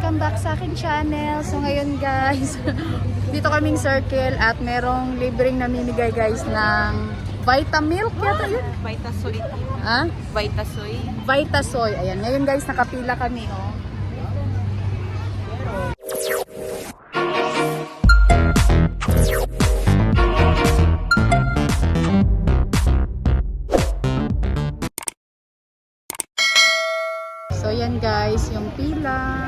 Welcome back sa akin channel. So ngayon guys, dito kaming circle at merong libreng namimigay guys ng Vitamilk yata yun? Vitasoy. Ha? Vitasoy. Vitasoy. Ayan, ngayon guys nakapila kami oh. So yan guys, yung pila.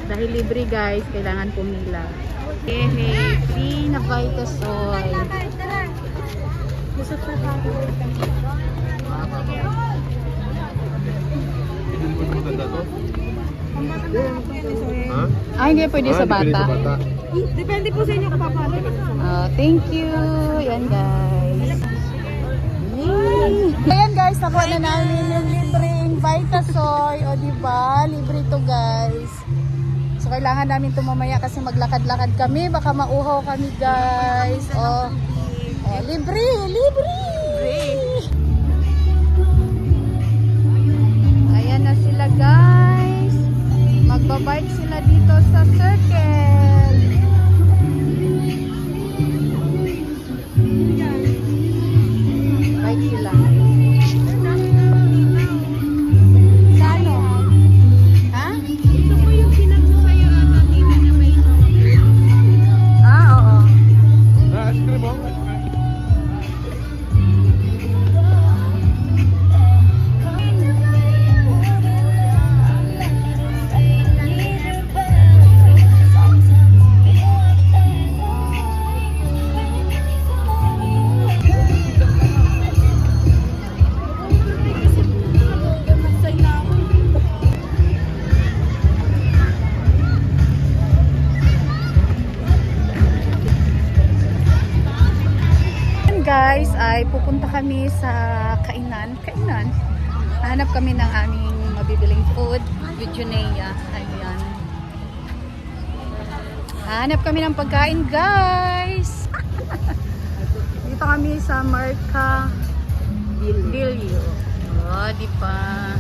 Dahil libre guys, kailangan pumila. Hey, free na Vitasoy. Gusto pa tayo. Hindi pwede sa bata. Depende po sa inyo kung papalo. Thank you. Yan guys. Ayan guys, nakuha na namin yung libreng Vitasoy. O diba? Libre to guys. So kailangan namin ito mamaya kasi maglakad-lakad kami. Baka mauhaw kami guys. O, libre! Libre! Ayan na sila guys. Magbabike sila dito sa circle. Bike sila. Sa ano? Ha? Ito po yung pinag sa'yo tita na may Oo. Guys, ay pupunta kami sa kainan. Hanap kami ng aming mabibiling food with Junea. Ayan. Hanap kami ng pagkain, guys. Dito kami sa Marca Dilio. Oh, di pa.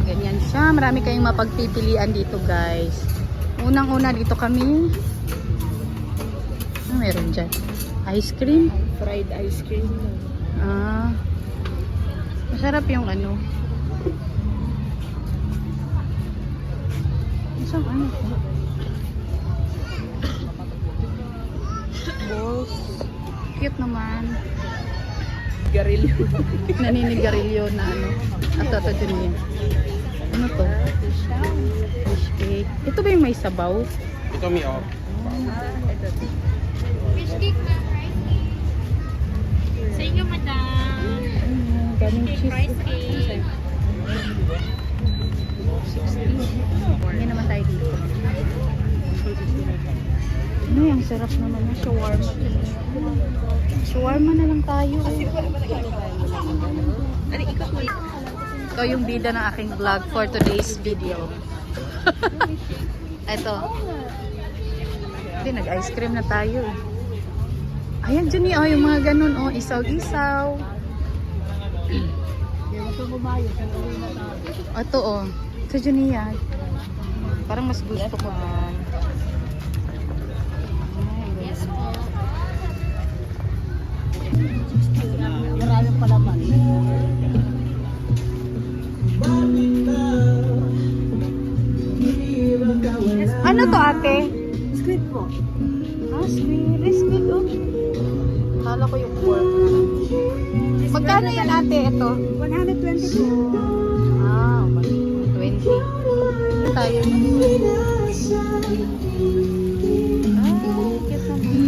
Ganyan siya. Marami kayong mapagpipilian dito, guys. Unang-una dito kami. Ano meron dyan? Ice cream? fried ice cream. Masarap yung ano. Isang ano po? Balls. Cute naman. Garilyo. Naninigarilyo na ano. Ito din yan. Ano to? Fish cake. Ito ba yung may sabaw? Ito may off. Fish cake na rice cake. Sa inyo, madam. Galing cheese. Rice cake. Hindi naman tayo dito. Ano yung sarap naman na shawarma. Shawarma na lang tayo. Ito yung bida ng aking vlog for today's video. Ito. Hindi, nag-ice cream na tayo. Ayan dyan oh, yung mga ganun oh, isaw-isaw. Ito oh, sa Junia. Parang mas gusto ko. Yes po. Maraming palaman. Ano to ate? Squid po. Squid. Squid oh. Kala ko yung pork. Magkano yan ate ito? 120 po. 120. Tayo. Cute naman.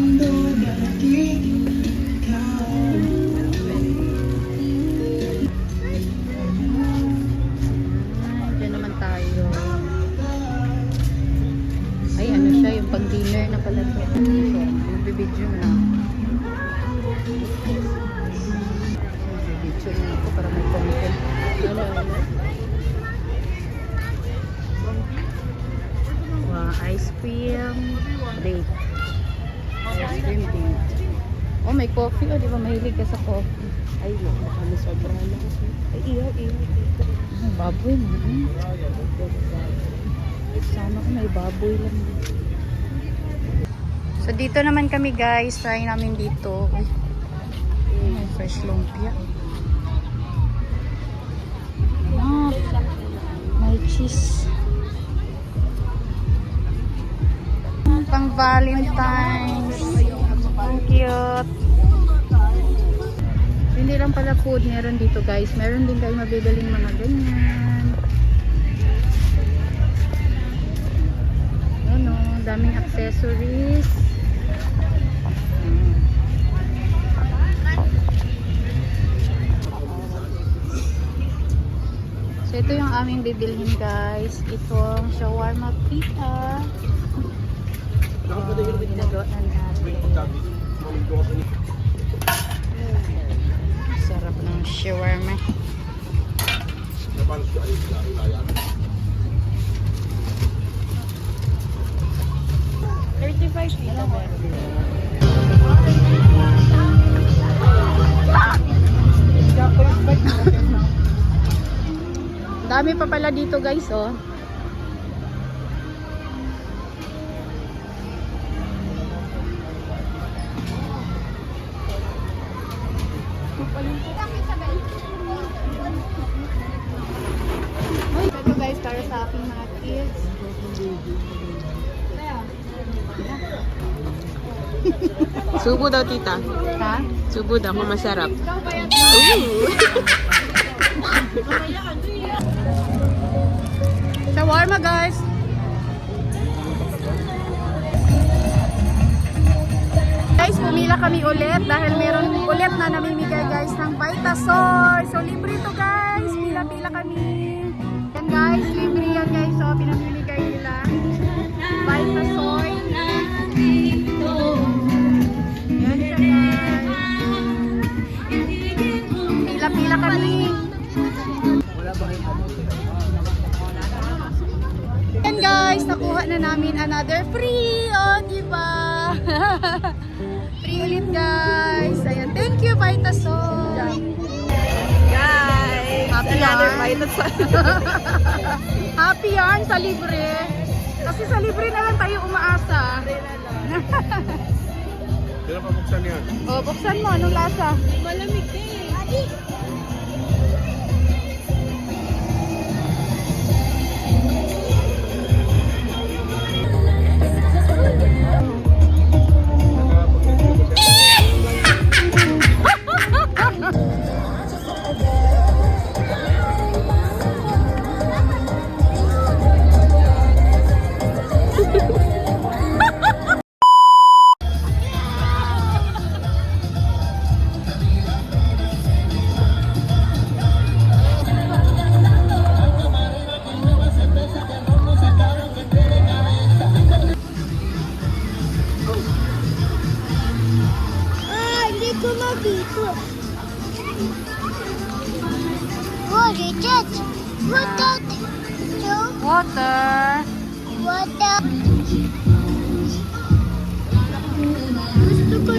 Diyan naman tayo. Ay, ano siya, yung pang-dinner na pala to. So, magbibidyo na. Magbibidyo na ako para may content. Hello. Wow, ice cream date. Ice cream date. Oh, may coffee. Oh, di ba mahilig ka sa coffee? Ay, ano sobra na kasi. Ay, ihaw. Baboy mo. Sana ko may baboy lang. So dito naman kami guys. Try namin dito. Uy. May fresh lumpia. Ah, may cheese. Pang Valentine's. Ang cute. Hindi lang pala food meron dito guys. Meron din kayo mabibiling mga ganyan. Ano, daming accessories. So ito yung aming bibilhin guys. Itong shawarma pita. Ginagawa na natin. Sarap ng shawarma. Dami pa pala dito guys, oh. Ito guys, para sa aking mga kids. Subo daw, tita. Ha? Subo daw, kung masarap. Shawarma guys. Guys, pumila kami ulit dahil meron ulit na namimigay guys ng Vitasoy. So libre to guys. Pila-pila kami. Yan guys, libre yan guys. So pinamimigay nila Vitasoy. Yan siya guys. Pila-pila kami. Yan guys, nakuha na namin another free. Oh, diba? Free ulit guys. Ayan, thank you Vitasoy. Guys! Happy Another yarn. Vitasoy. Happy yarn sa libre. Kasi sa libre na lang tayo umaasa. Kailan pa buksan yan? Oh, buksan mo. Anong lasa? Malamig eh. Hindi ko mabito. What is it? What that? Water. What that? Gusto ko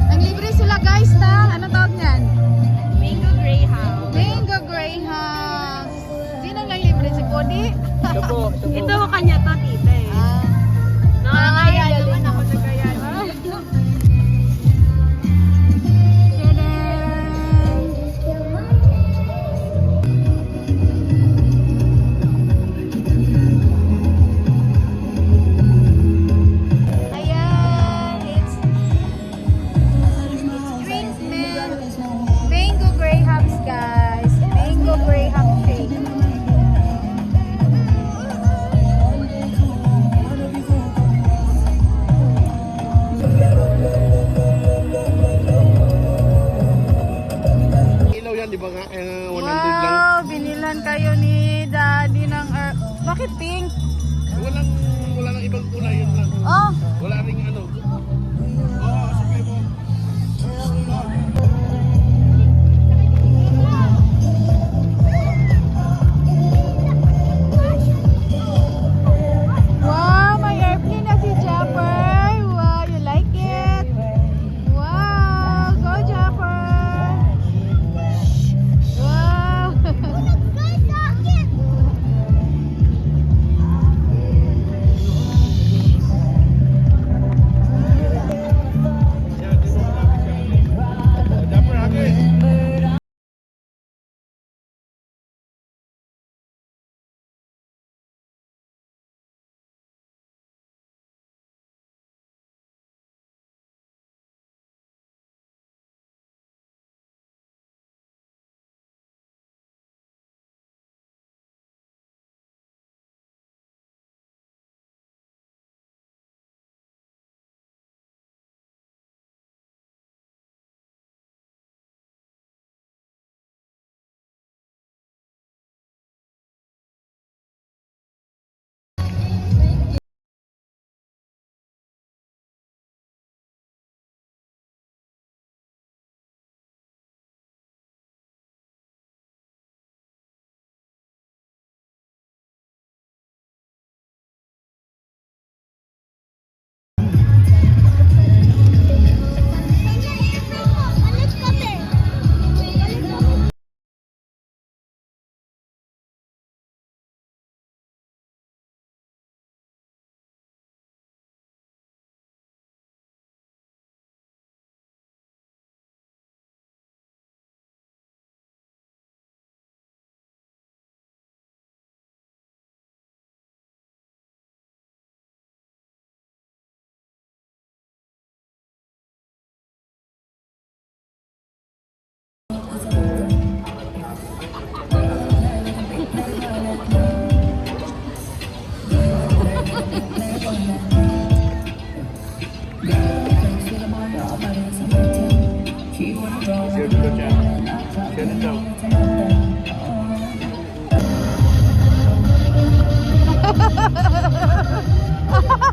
Naglibre sila guys ng ano tawag niyan? Mango Greyhound. Mango Greyhound. Sino lang libre? Si Cody? Ito ko kanya to, tita eh. Nakakaya naman ako sa kaya. Ayan, it's Mango Greyhounds guys. Mango Greyhound shake. Ilaw yan, di ba nga? 100 lang. Wow, binilan kayo ni Daddy ng bakit pink? Wala nang ibang kulay, yun lang. Oh, Wala ring ano. Oo, sabi mo. wow, may airplane na si Japper. Wow, you like it? Wow, go Japper. Wow. Dapper hagi.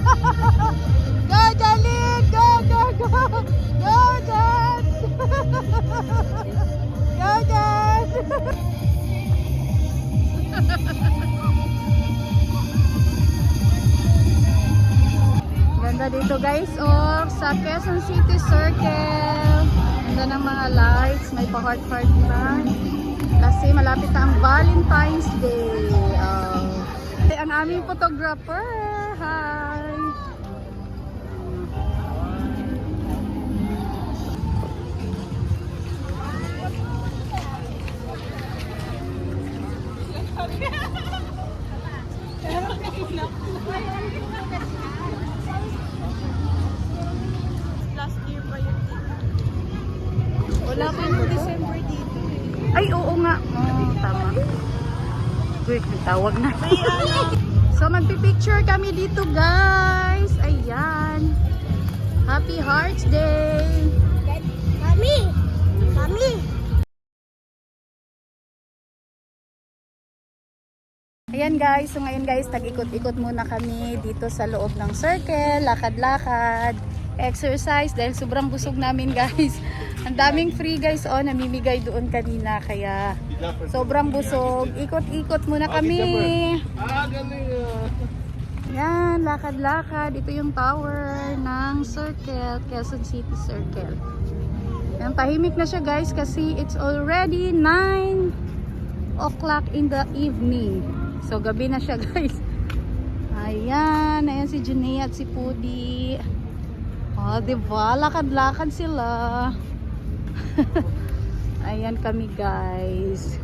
Go Jalid! Go, go, go! Go Jans! Go Jans! Ganda dito guys, oh, sa Quezon City Circle. Ganda ng mga lights, may pa-heart-heart na. Kasi malapit na ang Valentine's Day. Ang aming photographer. Hi! Last year pa yun. Wala pa yung December dito. Ay, oo nga. Oh, tama. Wait, may tawag na. So, magpipicture kami dito, guys. Ayan. Happy Hearts Day. Mommy! Mommy! Ayan guys, so ngayon guys, tag-ikot-ikot muna kami dito sa loob ng circle, lakad-lakad, exercise dahil sobrang busog namin guys. Ang daming free guys, oh, namimigay doon kanina kaya sobrang busog. Ikot-ikot muna kami. Galing Yan, lakad-lakad. Ito yung tower ng circle, Quezon City Circle. Yan, tahimik na siya guys kasi it's already 9 o'clock in the evening. So, gabi na siya guys. Ayan. Ayan si Junea at si Pudi. Oh, diba? Lakad-lakad sila. Ayan kami guys.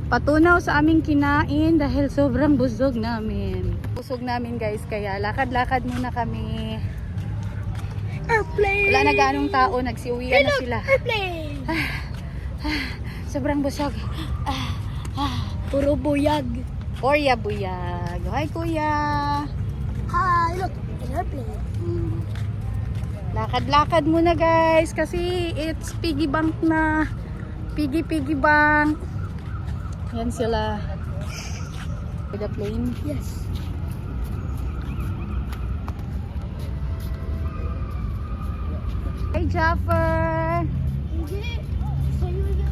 Patunaw sa aming kinain dahil sobrang busog namin. Busog namin guys. Kaya lakad-lakad muna kami. Airplane. Wala na ganong tao. Nagsiuwian na sila. Airplane. Sobrang busog. Puro buyag. Orya buyag. Hi kuya. Hi, look. An airplane. Lakad-lakad muna guys kasi it's piggy bank na. Piggy bank. Yan sila. The plane. Yes. Hey Jaffer. Hindi. Sa'yo yun.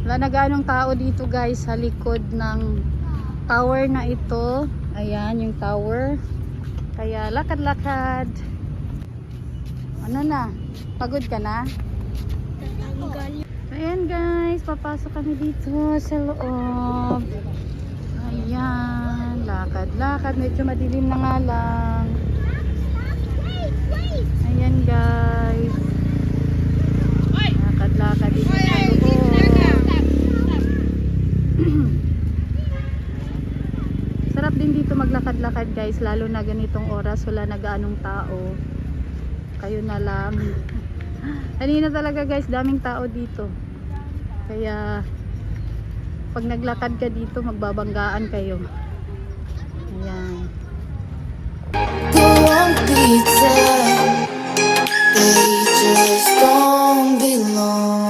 Wala na ganong tao dito guys sa likod ng tower na ito. Ayan yung tower. Kaya lakad-lakad. Ano na? Pagod ka na? Tatanggal. So, ayan guys, papasok kami dito sa loob. Ayan, lakad-lakad. Medyo madilim na nga lang. Ayan guys. Lakad-lakad dito sa loob. Sarap din dito maglakad-lakad guys, lalo na ganitong oras, wala na gaanong tao. Kayo na lang. Kanina talaga guys, daming tao dito. Kaya pag naglakad ka dito, magbabanggaan kayo. Ayan. Dalawang pizza, they just don't belong.